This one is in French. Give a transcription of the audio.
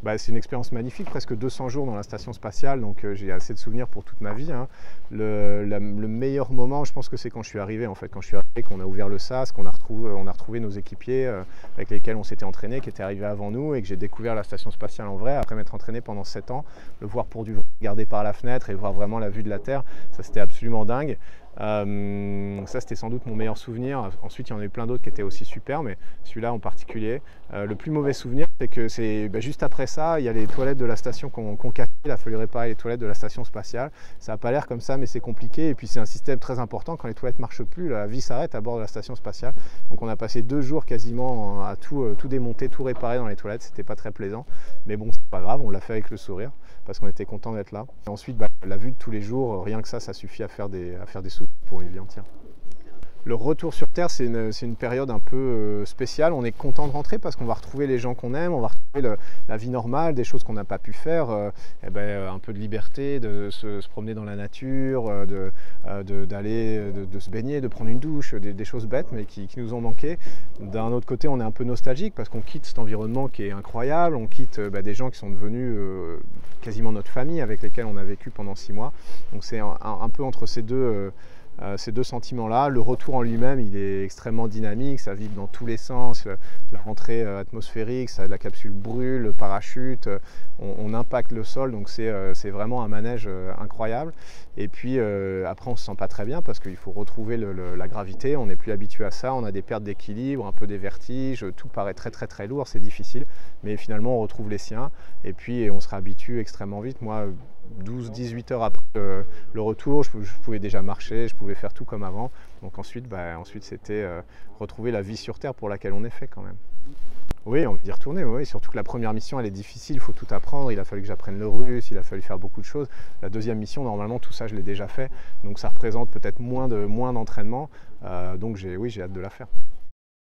Bah, c'est une expérience magnifique, presque 200 jours dans la station spatiale, donc j'ai assez de souvenirs pour toute ma vie, hein. Le meilleur moment, je pense que c'est quand je suis arrivé, en fait. Quand je suis arrivé, qu'on a ouvert le sas, qu'on a retrouvé nos équipiers avec lesquels on s'était entraîné, qui étaient arrivés avant nous, et que j'ai découvert la station spatiale en vrai, après m'être entraîné pendant 7 ans, le voir pour du vrai, regarder par la fenêtre et voir vraiment la vue de la Terre, ça c'était absolument dingue. Ça c'était sans doute mon meilleur souvenir. Ensuite il y en a eu plein d'autres qui étaient aussi super, mais celui-là en particulier. Le plus mauvais souvenir, c'est que juste après ça, il y a les toilettes de la station qu'on cassé. Il a fallu réparer les toilettes de la station spatiale. Ça n'a pas l'air comme ça, mais c'est compliqué. Et puis c'est un système très important. Quand les toilettes ne marchent plus, la vie s'arrête à bord de la station spatiale. Donc on a passé 2 jours quasiment à tout démonter, tout réparer dans les toilettes. C'était pas très plaisant, mais bon, c'est pas grave, on l'a fait avec le sourire parce qu'on était content d'être là. Et ensuite, la vue de tous les jours, rien que ça suffit à faire des souvenirs pour une vie entière. Le retour sur Terre, c'est une période un peu spéciale. On est content de rentrer parce qu'on va retrouver les gens qu'on aime, on va retrouver la vie normale, des choses qu'on n'a pas pu faire, un peu de liberté, de se promener dans la nature, de se baigner, de prendre une douche, des choses bêtes mais qui nous ont manqué. D'un autre côté, on est un peu nostalgique parce qu'on quitte cet environnement qui est incroyable, on quitte des gens qui sont devenus quasiment notre famille, avec lesquels on a vécu pendant 6 mois. Donc c'est un peu entre ces deux sentiments-là. Le retour en lui-même, il est extrêmement dynamique, ça vibre dans tous les sens, la rentrée atmosphérique, la capsule brûle, le parachute, on impacte le sol, donc c'est vraiment un manège incroyable. Et puis après on se sent pas très bien parce qu'il faut retrouver la gravité, on n'est plus habitué à ça, on a des pertes d'équilibre, un peu des vertiges, tout paraît très lourd, c'est difficile, mais finalement on retrouve les siens et puis on se réhabitue extrêmement vite. Moi, 12-18 heures après le retour, je pouvais déjà marcher, je pouvais faire tout comme avant. Donc ensuite c'était retrouver la vie sur Terre pour laquelle on est fait quand même. Oui, on veut y retourner, oui. Surtout que la première mission elle est difficile, il faut tout apprendre, il a fallu que j'apprenne le russe, il a fallu faire beaucoup de choses. La deuxième mission, normalement tout ça je l'ai déjà fait, donc ça représente peut-être moins d'entraînement, donc j'ai hâte de la faire.